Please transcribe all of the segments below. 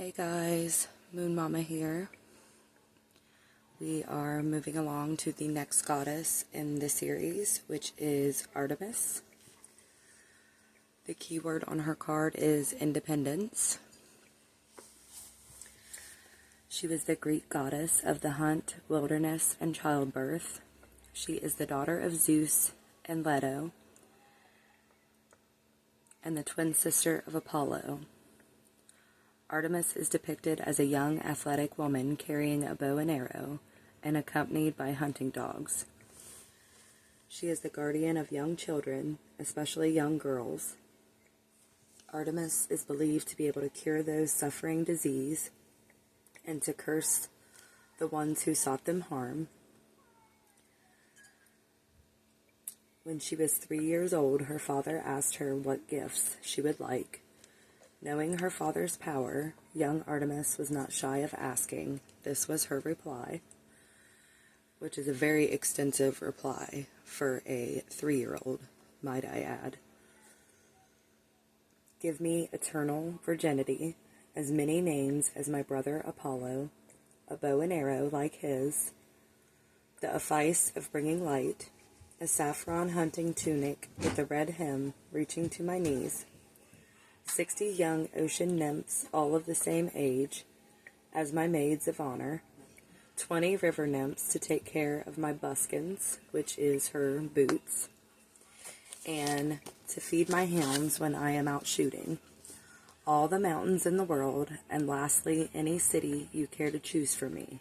Hey guys, Moon Mama here. We are moving along to the next goddess in the series, which is Artemis. The keyword on her card is independence. She was the Greek goddess of the hunt, wilderness, and childbirth. She is the daughter of Zeus and Leto, and the twin sister of Apollo. Artemis is depicted as a young, athletic woman carrying a bow and arrow and accompanied by hunting dogs. She is the guardian of young children, especially young girls. Artemis is believed to be able to cure those suffering disease and to curse the ones who sought them harm. When she was 3 years old, her father asked her what gifts she would like. Knowing her father's power, young Artemis was not shy of asking. This was her reply, which is a very extensive reply for a 3-year-old, might I add. Give me eternal virginity, as many names as my brother Apollo, a bow and arrow like his, the effice of bringing light, a saffron hunting tunic with a red hem reaching to my knees, 60 young ocean nymphs, all of the same age, as my maids of honor, 20 river nymphs to take care of my buskins, which is her boots, and to feed my hounds when I am out shooting, all the mountains in the world, and lastly, any city you care to choose for me.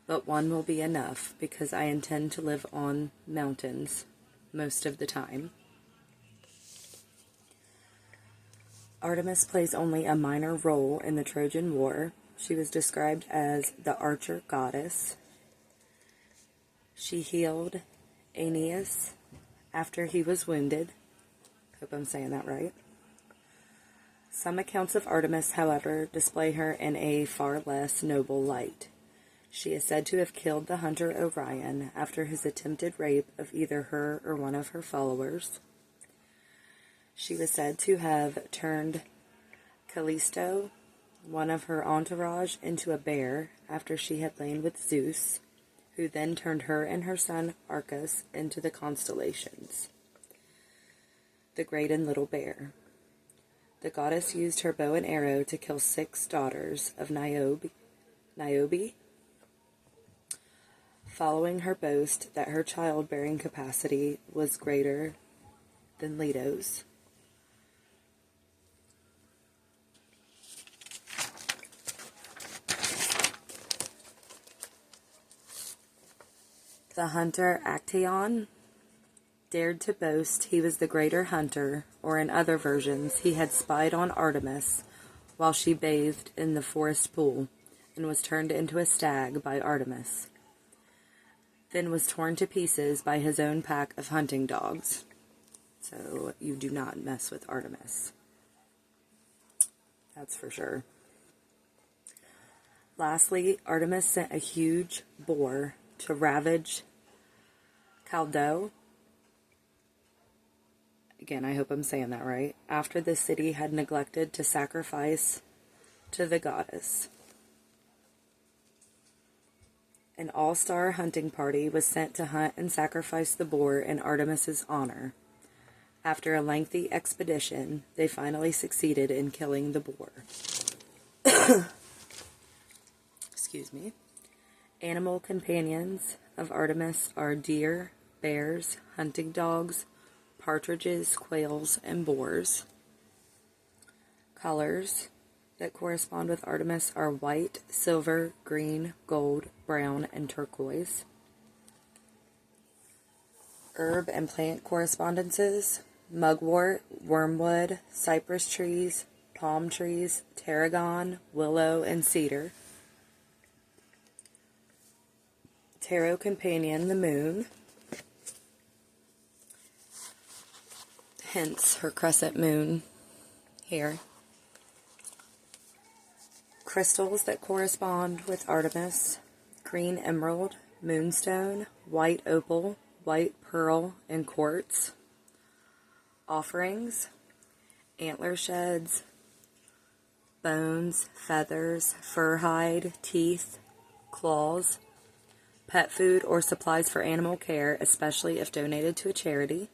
But one will be enough, because I intend to live on mountains most of the time. Artemis plays only a minor role in the Trojan War. She was described as the archer goddess. She healed Aeneas after he was wounded. Hope I'm saying that right. Some accounts of Artemis, however, display her in a far less noble light. She is said to have killed the hunter Orion after his attempted rape of either her or one of her followers. She was said to have turned Callisto, one of her entourage, into a bear after she had lain with Zeus, who then turned her and her son Arcas into the constellations, the Great and Little Bear. The goddess used her bow and arrow to kill 6 daughters of Niobe, following her boast that her childbearing capacity was greater than Leto's. The hunter Actaeon dared to boast he was the greater hunter, or in other versions, he had spied on Artemis while she bathed in the forest pool, and was turned into a stag by Artemis, then was torn to pieces by his own pack of hunting dogs. So you do not mess with Artemis. That's for sure. Lastly, Artemis sent a huge boar to ravage Caldo. Again, I hope I'm saying that right. After the city had neglected to sacrifice to the goddess. An all-star hunting party was sent to hunt and sacrifice the boar in Artemis's honor. After a lengthy expedition, they finally succeeded in killing the boar. Excuse me. Animal companions of Artemis are deer, bears, hunting dogs, partridges, quails, and boars. Colors that correspond with Artemis are white, silver, green, gold, brown, and turquoise. Herb and plant correspondences: mugwort, wormwood, cypress trees, palm trees, tarragon, willow, and cedar. Tarot companion, the moon, hence her crescent moon here. Crystals that correspond with Artemis: green emerald, moonstone, white opal, white pearl, and quartz. Offerings: antler sheds, bones, feathers, fur hide, teeth, claws, pet food or supplies for animal care, especially if donated to a charity,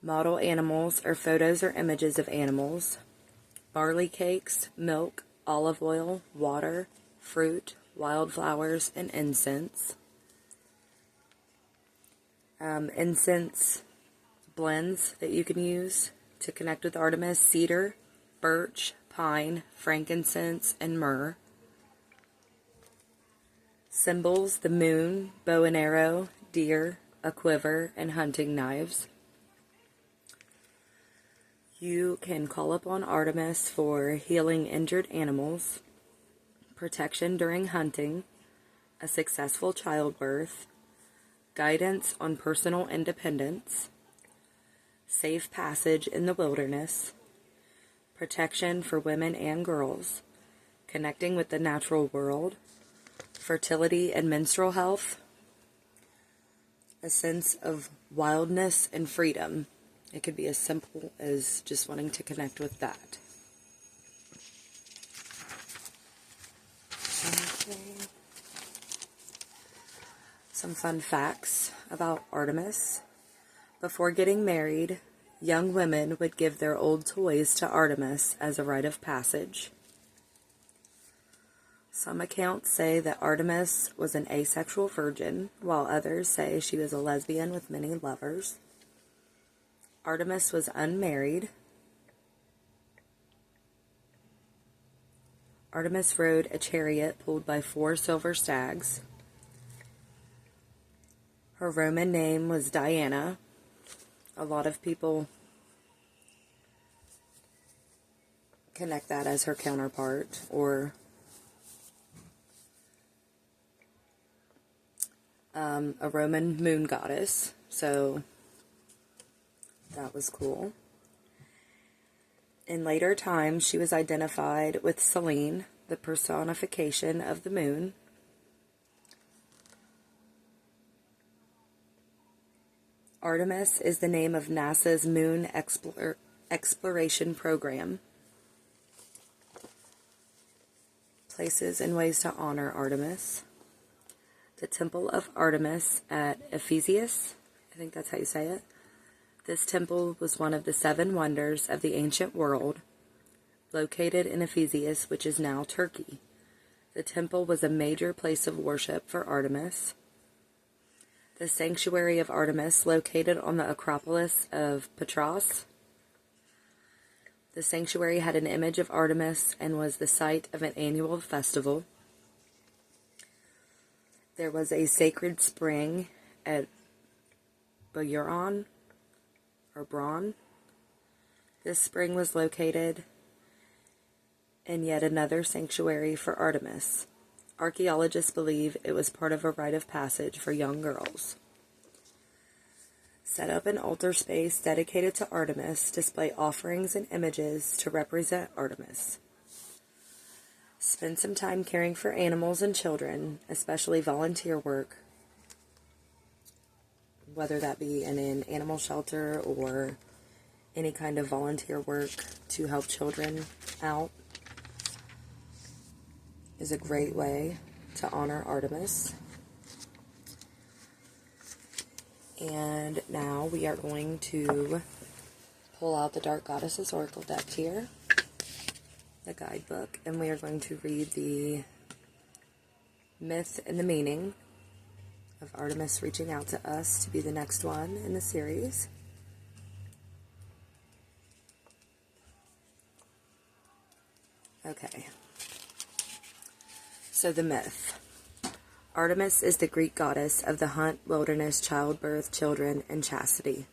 model animals or photos or images of animals, barley cakes, milk, olive oil, water, fruit, wildflowers, and incense. Incense blends that you can use to connect with Artemis: cedar, birch, pine, frankincense, and myrrh. Symbols: the moon, bow and arrow, deer, a quiver, and hunting knives. You can call upon Artemis for healing injured animals, protection during hunting, a successful childbirth, guidance on personal independence, safe passage in the wilderness, protection for women and girls, connecting with the natural world, fertility and menstrual health, a sense of wildness and freedom. It could be as simple as just wanting to connect with that. Okay. Some fun facts about Artemis. Before getting married, young women would give their old toys to Artemis as a rite of passage. Some accounts say that Artemis was an asexual virgin, while others say she was a lesbian with many lovers. Artemis was unmarried. Artemis rode a chariot pulled by 4 silver stags. Her Roman name was Diana. A lot of people connect that as her counterpart, or a Roman moon goddess. So that was cool. In later times, she was identified with Selene, the personification of the moon. Artemis is the name of NASA's moon exploration program. Places and ways to honor Artemis. The Temple of Artemis at Ephesus, I think that's how you say it. This temple was one of the 7 wonders of the ancient world, located in Ephesus, which is now Turkey. The temple was a major place of worship for Artemis. The sanctuary of Artemis, located on the Acropolis of Patras. The sanctuary had an image of Artemis and was the site of an annual festival. There was a sacred spring at Beuron, or Braun. This spring was located in yet another sanctuary for Artemis. Archaeologists believe it was part of a rite of passage for young girls. Set up an altar space dedicated to Artemis, display offerings and images to represent Artemis. Spend some time caring for animals and children, especially volunteer work, whether that be in an animal shelter or any kind of volunteer work to help children out, is a great way to honor Artemis. And now we are going to pull out the Dark Goddesses Oracle deck here, the guidebook, and we are going to read the myth and the meaning of Artemis reaching out to us to be the next one in the series. Okay. So the myth. Artemis is the Greek goddess of the hunt, wilderness, childbirth, children, and chastity.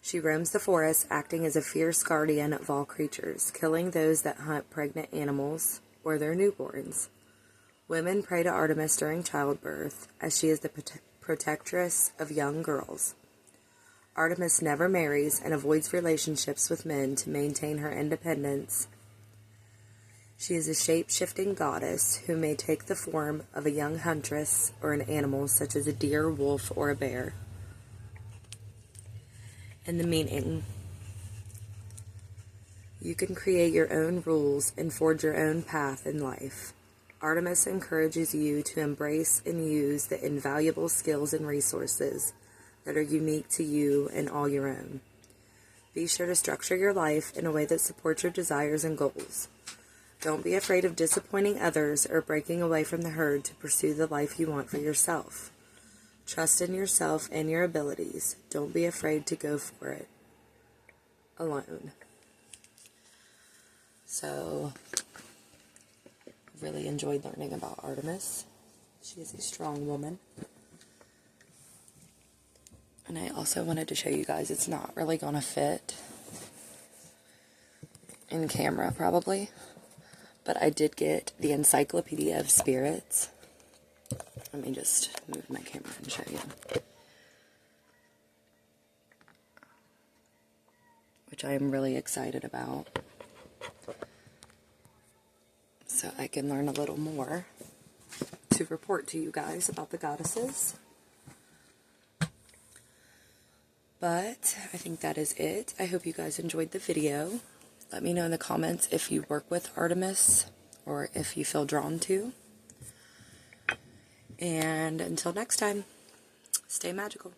She roams the forest, acting as a fierce guardian of all creatures, killing those that hunt pregnant animals or their newborns. Women pray to Artemis during childbirth, as she is the protectress of young girls. Artemis never marries and avoids relationships with men to maintain her independence. She is a shape-shifting goddess who may take the form of a young huntress or an animal such as a deer, wolf, or a bear. And the meaning. You can create your own rules and forge your own path in life. Artemis encourages you to embrace and use the invaluable skills and resources that are unique to you and all your own. Be sure to structure your life in a way that supports your desires and goals. Don't be afraid of disappointing others or breaking away from the herd to pursue the life you want for yourself. Trust in yourself and your abilities. Don't be afraid to go for it alone. So, really enjoyed learning about Artemis. She is a strong woman. And I also wanted to show you guys, it's not really going to fit in camera probably, but I did get the Encyclopedia of Spirits. Let me just move my camera and show you. Which I am really excited about. So I can learn a little more to report to you guys about the goddesses. But I think that is it. I hope you guys enjoyed the video. Let me know in the comments if you work with Artemis or if you feel drawn to. And until next time, stay magical.